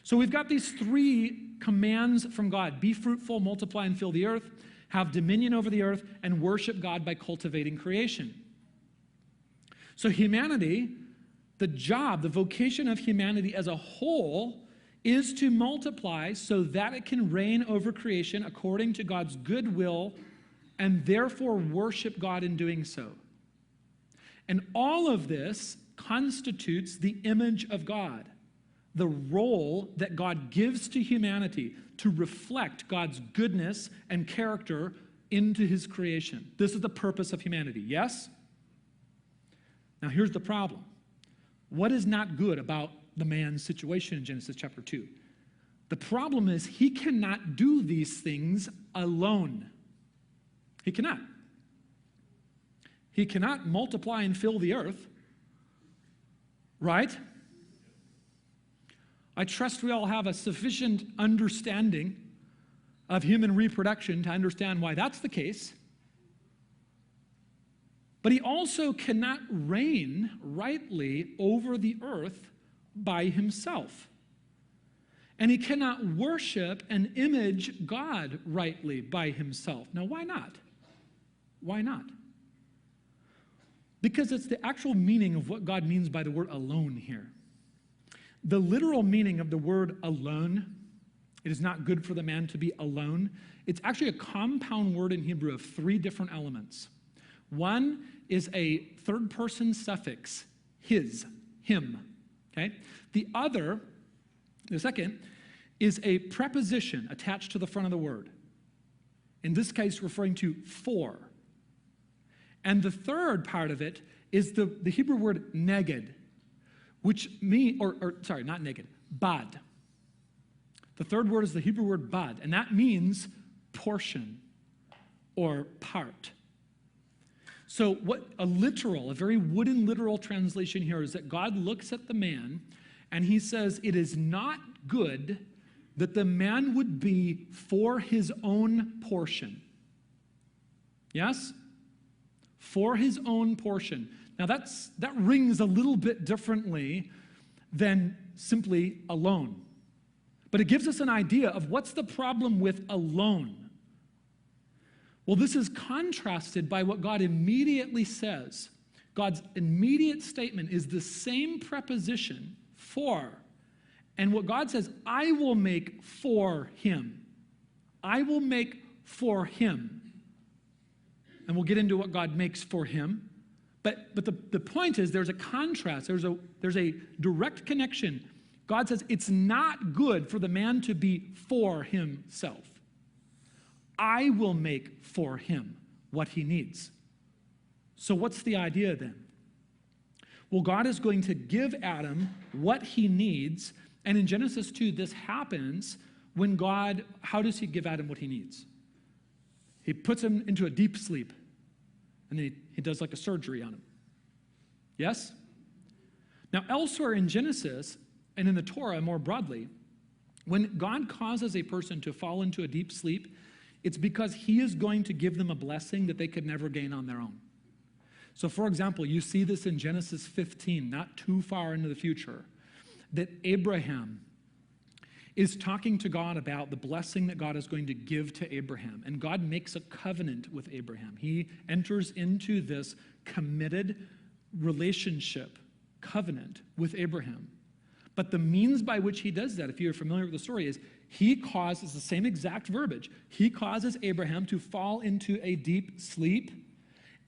So we've got these three commands from God: be fruitful, multiply, and fill the earth, have dominion over the earth, and worship God by cultivating creation. So humanity, the job, the vocation of humanity as a whole is to multiply so that it can reign over creation according to God's good will and therefore worship God in doing so. And all of this constitutes the image of God, the role that God gives to humanity to reflect God's goodness and character into his creation. This is the purpose of humanity, yes? Now here's the problem. What is not good about the man's situation in Genesis chapter 2? The problem is he cannot do these things alone. He cannot. He cannot multiply and fill the earth, right? I trust we all have a sufficient understanding of human reproduction to understand why that's the case. But he also cannot reign rightly over the earth by himself. And he cannot worship and image God rightly by himself. Now, why not? Why not? Because it's the actual meaning of what God means by the word alone here. The literal meaning of the word alone, it is not good for the man to be alone. It's actually a compound word in Hebrew of three different elements. One is a third-person suffix, his, him, okay? The second, is a preposition attached to the front of the word. In this case, referring to for. And the third part of it is the Hebrew word neged, which means, sorry, not neged, bad. The third word is the Hebrew word bad, and that means portion or part. So what a very wooden literal translation here is that God looks at the man and he says, it is not good that the man would be for his own portion. Yes? For his own portion. Now that rings a little bit differently than simply alone. But it gives us an idea of what's the problem with alone. Well, this is contrasted by what God immediately says. God's immediate statement is the same preposition, for. And what God says, I will make for him. I will make for him. And we'll get into what God makes for him. But the point is there's a contrast. There's a direct connection. God says it's not good for the man to be for himself. I will make for him what he needs. So what's the idea then? Well, God is going to give Adam what he needs. And in Genesis 2, this happens when God, how does he give Adam what he needs? He puts him into a deep sleep. And then he does like a surgery on him. Yes? Now, elsewhere in Genesis and in the Torah more broadly, when God causes a person to fall into a deep sleep, it's because he is going to give them a blessing that they could never gain on their own. So, for example, you see this in Genesis 15, not too far into the future, that Abraham is talking to God about the blessing that God is going to give to Abraham. And God makes a covenant with Abraham. He enters into this committed relationship, covenant with Abraham. But the means by which he does that, if you're familiar with the story, is he causes the same exact verbiage. He causes Abraham to fall into a deep sleep,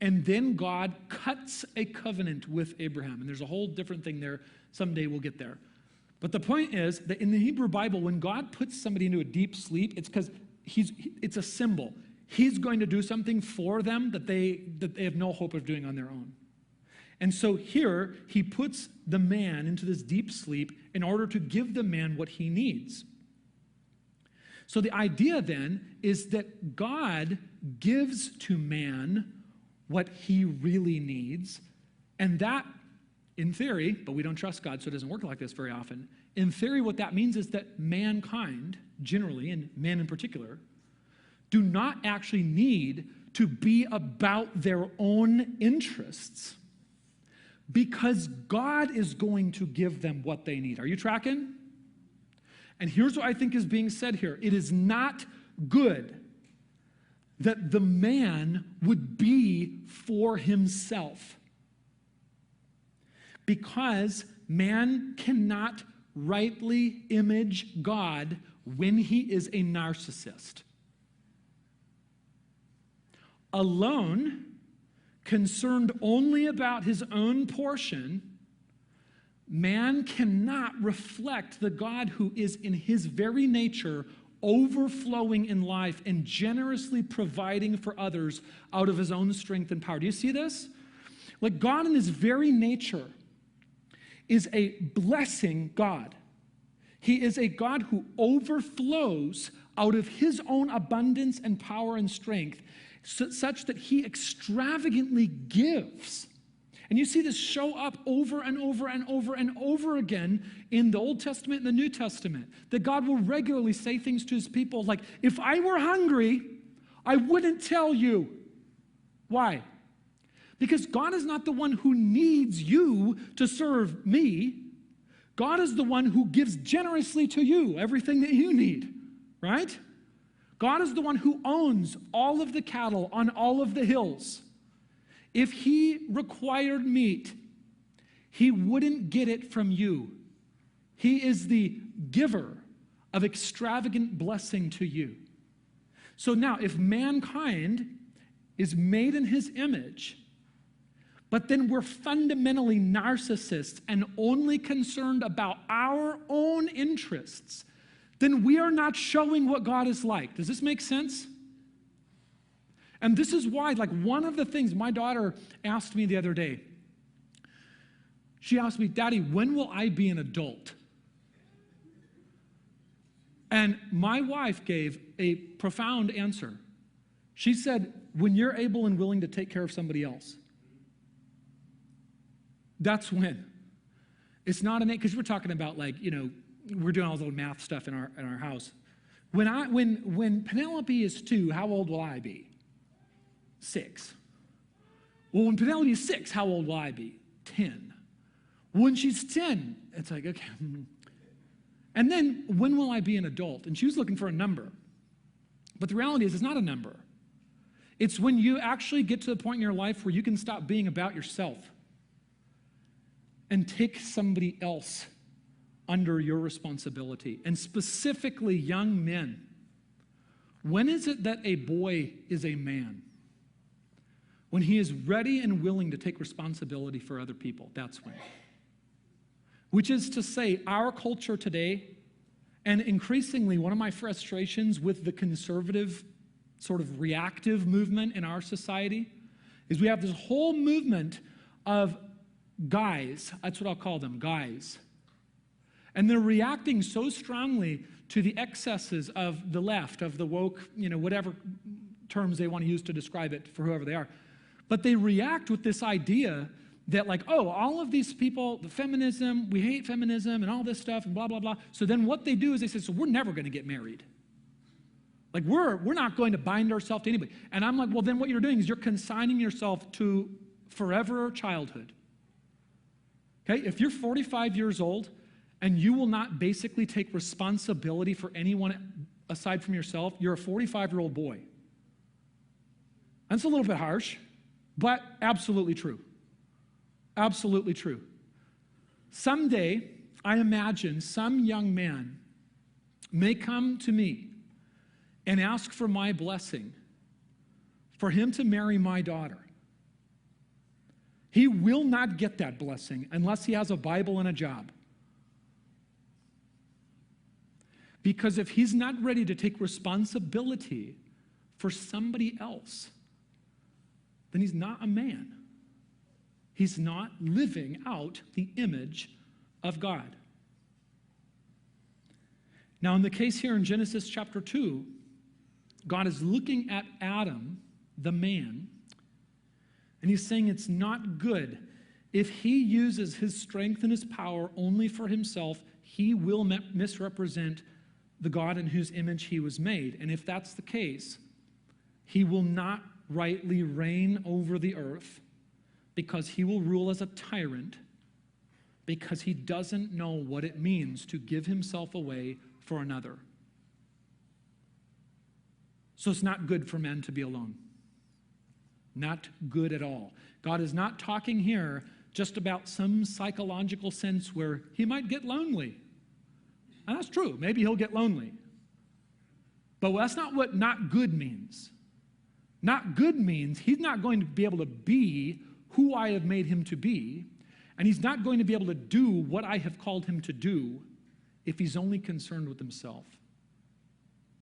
and then God cuts a covenant with Abraham. And there's a whole different thing there. Someday we'll get there. But the point is that in the Hebrew Bible, when God puts somebody into a deep sleep, it's because it's a symbol. He's going to do something for them that they have no hope of doing on their own. And so here, he puts the man into this deep sleep in order to give the man what he needs. So the idea then is that God gives to man what he really needs, and that, in theory, but we don't trust God, so it doesn't work like this very often. In theory, what that means is that mankind, generally, and man in particular, do not actually need to be about their own interests because God is going to give them what they need. Are you tracking? And here's what I think is being said here. It is not good that the man would be for himself, because man cannot rightly image God when he is a narcissist. Alone, concerned only about his own portion, man cannot reflect the God who is in his very nature overflowing in life and generously providing for others out of his own strength and power. Do you see this? Like, God in his very nature is a blessing God. He is a God who overflows out of his own abundance and power and strength, such that he extravagantly gives. And you see this show up over and over and over and over again in the Old Testament and the New Testament, that God will regularly say things to his people like, if I were hungry, I wouldn't tell you. Why? Because God is not the one who needs you to serve me. God is the one who gives generously to you everything that you need, right? God is the one who owns all of the cattle on all of the hills. If he required meat, he wouldn't get it from you. He is the giver of extravagant blessing to you. So now, if mankind is made in his image, but then we're fundamentally narcissists and only concerned about our own interests, then we are not showing what God is like. Does this make sense? And this is why, like, one of the things my daughter asked me the other day, she asked me, Daddy, when will I be an adult? And my wife gave a profound answer. She said, when you're able and willing to take care of somebody else. That's when. It's not because we're talking about, like, you know, we're doing all this little math stuff in our house. When Penelope is 2, how old will I be? 6. Well, when Penelope is 6, how old will I be? 10. When she's 10, it's like, okay. And then, when will I be an adult? And she was looking for a number. But the reality is, it's not a number. It's when you actually get to the point in your life where you can stop being about yourself and take somebody else under your responsibility. And specifically, young men. When is it that a boy is a man? When he is ready and willing to take responsibility for other people, that's when. Which is to say, our culture today, and increasingly one of my frustrations with the conservative sort of reactive movement in our society, is we have this whole movement of guys, that's what I'll call them, guys. And they're reacting so strongly to the excesses of the left, of the woke, you know, whatever terms they want to use to describe it for whoever they are. But they react with this idea that, like, oh, all of these people, the feminism, we hate feminism and all this stuff and blah, blah, blah. So then what they do is they say, so we're never going to get married. Like, we're not going to bind ourselves to anybody. And I'm like, well, then what you're doing is you're consigning yourself to forever childhood. Okay? If you're 45 years old and you will not basically take responsibility for anyone aside from yourself, you're a 45-year-old boy. That's a little bit harsh, but absolutely true. Absolutely true. Someday, I imagine some young man may come to me and ask for my blessing for him to marry my daughter. He will not get that blessing unless he has a Bible and a job. Because if he's not ready to take responsibility for somebody else, then he's not a man. He's not living out the image of God. Now, in the case here in Genesis chapter 2, God is looking at Adam, the man, and he's saying it's not good. If he uses his strength and his power only for himself, he will misrepresent the God in whose image he was made. And if that's the case, he will not rightly reign over the earth, because he will rule as a tyrant, because he doesn't know what it means to give himself away for another. So it's not good for men to be alone. Not good at all. God is not talking here just about some psychological sense where he might get lonely. And that's true. Maybe he'll get lonely. But that's not what not good means. Not good means he's not going to be able to be who I have made him to be, and he's not going to be able to do what I have called him to do if he's only concerned with himself.